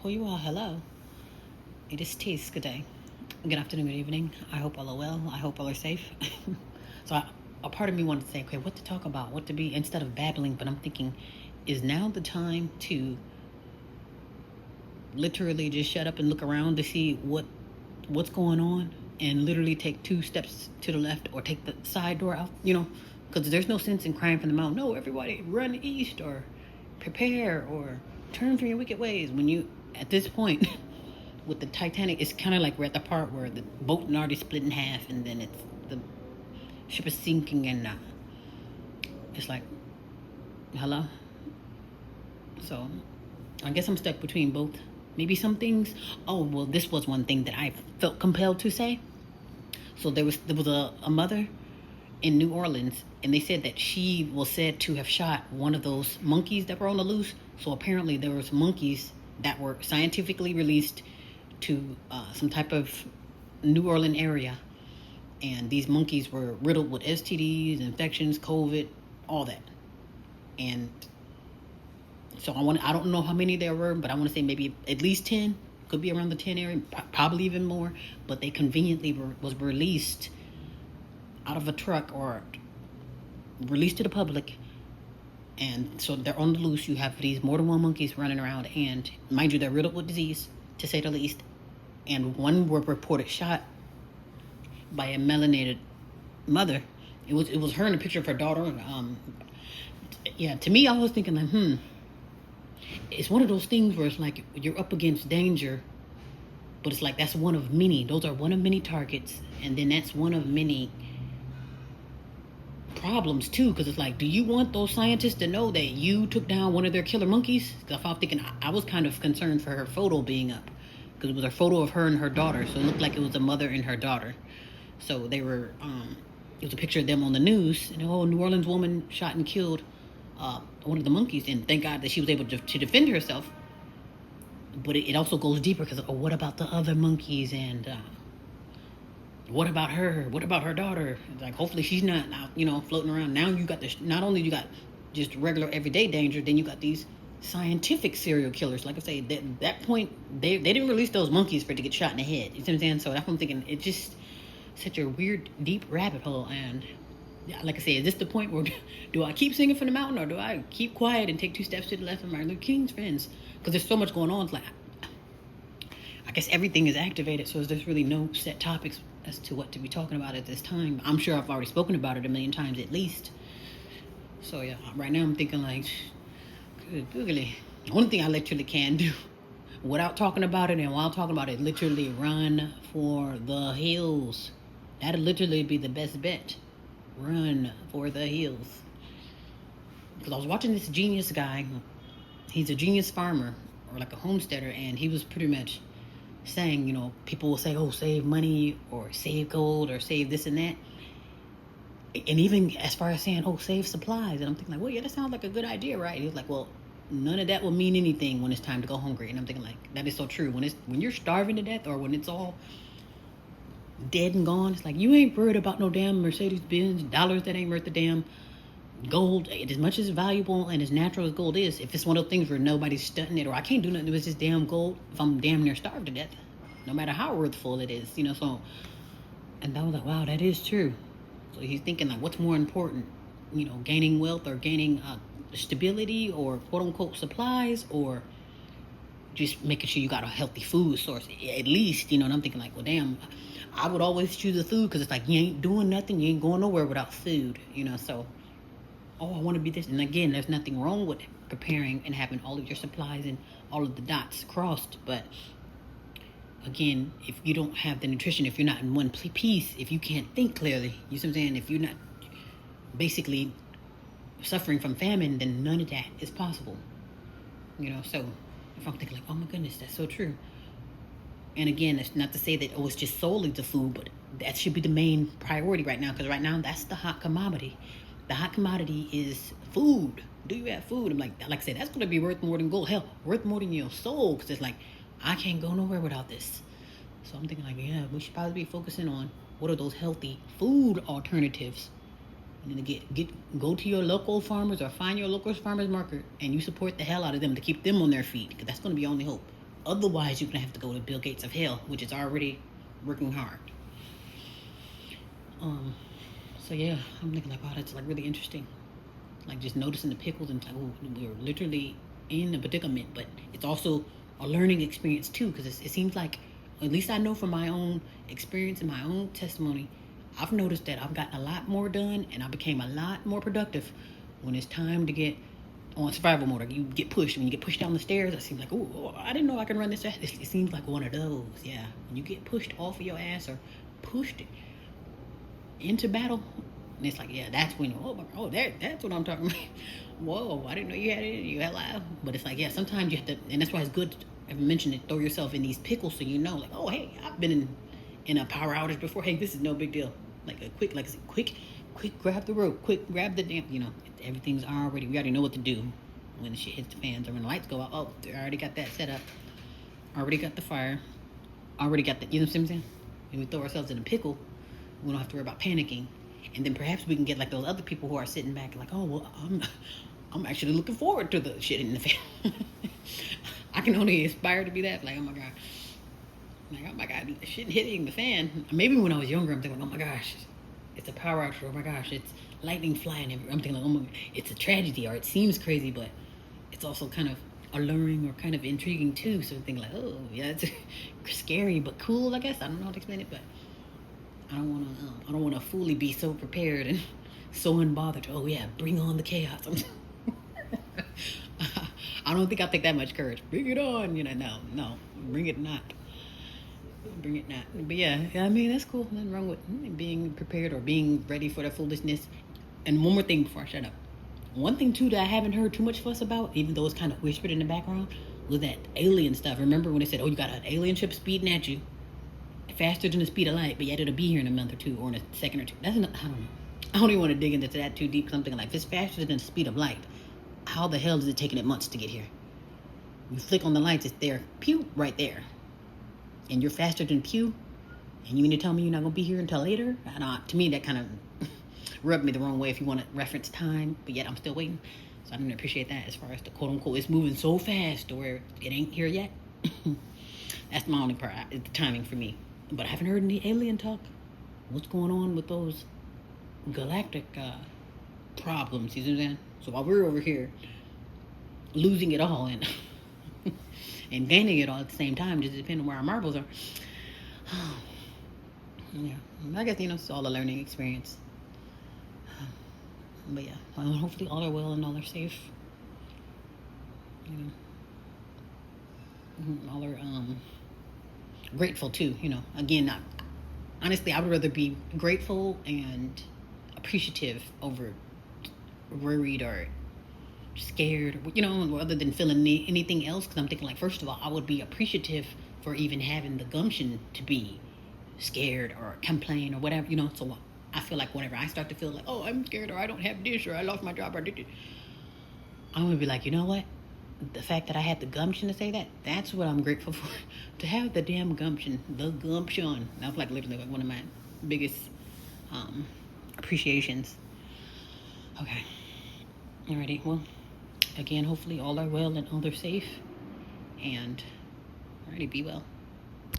who you are, hello. It is Tease. Good day. Good afternoon, good evening. I hope all are well. I hope all are safe. A part of me wanted to say, okay, what to talk about, what to be, instead of babbling, but I'm thinking, is now the time to literally just shut up and look around to see what's going on and literally take two steps to the left or take the side door out, because there's no sense in crying from the mountain. No, everybody run east or prepare or turn from your wicked ways. When you, at this point, with the Titanic, it's kind of like we're at the part where the boat already split in half and then the ship is sinking and it's like, hello? So I guess I'm stuck between both. Maybe some things. Oh, well, this was one thing that I felt compelled to say. So there was a mother in New Orleans, and they said that she was said to have shot one of those monkeys that were on the loose. So apparently there was monkeys that were scientifically released to some type of New Orleans area, and these monkeys were riddled with STDs, infections, COVID, all that. And so I don't know how many there were, but I want to say maybe at least 10, could be around the 10 area, probably even more. But they conveniently was released out of a truck or released to the public. And so they're on the loose. You have these more than one monkeys running around, and mind you, they're riddled with disease, to say the least. And one were reported shot by a melanated mother. It was her in a picture of her daughter. Yeah, to me, I was thinking like, it's one of those things where it's like you're up against danger, but it's like that's one of many. Those are one of many targets, and then that's one of many problems too. Because it's like, do you want those scientists to know that you took down one of their killer monkeys? Because I was thinking, I was kind of concerned for her photo being up, because it was a photo of her and her daughter, so it looked like it was a mother and her daughter. So they were, it was a picture of them on the news, and New Orleans woman shot and killed one of the monkeys, and thank God that she was able to defend herself. But it also goes deeper, because what about the other monkeys, and what about her? What about her daughter? Like, hopefully she's not out, floating around. Now you got not only you got just regular everyday danger, then you got these scientific serial killers. Like I say, that point, they didn't release those monkeys for it to get shot in the head. You see what I'm saying? So that's what I'm thinking. It's just such a weird, deep rabbit hole. And yeah, like I say, is this the point where do I keep singing from the mountain, or do I keep quiet and take two steps to the left of Martin Luther King's friends? Because there's so much going on. It's like, I guess everything is activated, so there's really no set topics as to what to be talking about at this time. I'm sure I've already spoken about it a million times at least. So yeah, right now I'm thinking like, good googly. The only thing I literally can do without talking about it and while talking about it, literally run for the hills. That'd literally be the best bet. Run for the hills. Because I was watching this genius guy. He's a genius farmer or like a homesteader, and he was pretty much saying, people will say, oh, save money or save gold or save this and that. And even as far as saying, oh, save supplies. And I'm thinking like, well, yeah, that sounds like a good idea, right? And he was like, well, none of that will mean anything when it's time to go hungry. And I'm thinking like, that is so true. When you're starving to death, or when it's all dead and gone, it's like, you ain't worried about no damn Mercedes-Benz dollars that ain't worth the damn gold. As much as valuable and as natural as gold is, if it's one of those things where nobody's stunting it, or I can't do nothing with this damn gold if I'm damn near starved to death, no matter how worthful it is, so. And I was like, wow, that is true. So he's thinking like, what's more important, gaining wealth or gaining stability or quote unquote supplies, or just making sure you got a healthy food source at least, and I'm thinking like, well, damn, I would always choose the food, because it's like, you ain't doing nothing, you ain't going nowhere without food, so, oh, I want to be this. And again, there's nothing wrong with preparing and having all of your supplies and all of the dots crossed, but again, if you don't have the nutrition, if you're not in one piece, if you can't think clearly, you see what I'm saying? If you're not basically suffering from famine, then none of that is possible. So if I'm thinking like, oh my goodness, that's so true. And again, it's not to say that, it's just solely the food, but that should be the main priority right now, because right now that's the hot commodity. The hot commodity is food. Do you have food? I'm like I said, that's going to be worth more than gold. Hell, worth more than your soul, because it's like, I can't go nowhere without this. So I'm thinking like, yeah, we should probably be focusing on what are those healthy food alternatives. And then go to your local farmers or find your local farmers market, and you support the hell out of them to keep them on their feet, because that's going to be your only hope. Otherwise, you're gonna have to go to Bill Gates of hell, which is already working hard. Um, so yeah, I'm thinking like, wow, that's like really interesting. Like just noticing the pickles and it's like, oh, we're literally in a predicament, but it's also a learning experience too, because it seems like, at least I know from my own experience and my own testimony, I've noticed that I've gotten a lot more done and I became a lot more productive when it's time to get on survival mode. You get pushed. When you get pushed down the stairs, it seems like, oh, I didn't know I can run this fast. It seems like one of those, yeah. When you get pushed off of your ass or pushed into battle, and it's like, yeah, that's when, that's what I'm talking about. Whoa, I didn't know you had it. You had live. But it's like, yeah, sometimes you have to, and that's why it's good. I've mentioned it. Throw yourself in these pickles so you know, like, oh, hey, I've been in a power outage before. Hey, this is no big deal. Like a quick, grab the rope. Quick, grab the damn. Everything's already. We already know what to do when the shit hits the fans or when the lights go out. Oh, they already got that set up. Already got the fire. Already got the. You know what I'm saying? And we throw ourselves in a pickle. We don't have to worry about panicking. And then perhaps we can get like those other people who are sitting back like, oh, well, I'm actually looking forward to the shit in the fan. I can only aspire to be that. Like, oh my God. Like, oh my God, shit hitting the fan. Maybe when I was younger, I'm thinking, oh my gosh, it's a power outage. Oh my gosh, it's lightning flying everywhere. I'm thinking, like, oh my God, it's a tragedy, or it seems crazy, but it's also kind of alluring or kind of intriguing too. So I'm thinking like, oh yeah, it's scary but cool, I guess. I don't know how to explain it, but I don't wanna fully be so prepared and so unbothered. Oh yeah, bring on the chaos. I don't think I'll take that much courage. Bring it on, no, bring it not. Bring it not. But yeah, I mean, that's cool. Nothing wrong with being prepared or being ready for the foolishness. And one more thing before I shut up. One thing too that I haven't heard too much fuss about, even though it's kind of whispered in the background, was that alien stuff. Remember when they said, oh, you got an alien ship speeding at you faster than the speed of light, but yet it'll be here in a month or two or in a second or two. That's not, I don't know. I don't even want to dig into that too deep. Something like, if it's faster than the speed of light, how the hell is it taking it months to get here? You flick on the lights, it's there, pew, right there. And you're faster than pew, and you mean to tell me you're not going to be here until later? To me, that kind of rubbed me the wrong way if you want to reference time, but yet I'm still waiting. So I don't appreciate that as far as the quote unquote, it's moving so fast to where it ain't here yet. That's my only part, the timing for me. But I haven't heard any alien talk. What's going on with those galactic problems? You know what I'm saying? So while we're over here losing it all and and gaining it all at the same time, just depending on where our marbles are. Yeah, I guess it's all a learning experience. But yeah, hopefully all are well and all are safe. All are grateful too. Again, honestly, I would rather be grateful and appreciative over worried or scared, rather than feeling anything else. Because I'm thinking, like, first of all, I would be appreciative for even having the gumption to be scared or complain or whatever, So I feel like whenever I start to feel like, oh, I'm scared or I don't have this or I lost my job or I'm gonna be like, you know what? The fact that I had the gumption to say that, that's what I'm grateful for. To have the damn gumption, the gumption. That was like literally one of my biggest appreciations. Okay. Alrighty, well, again, hopefully all are well and all are safe. And alrighty, be well.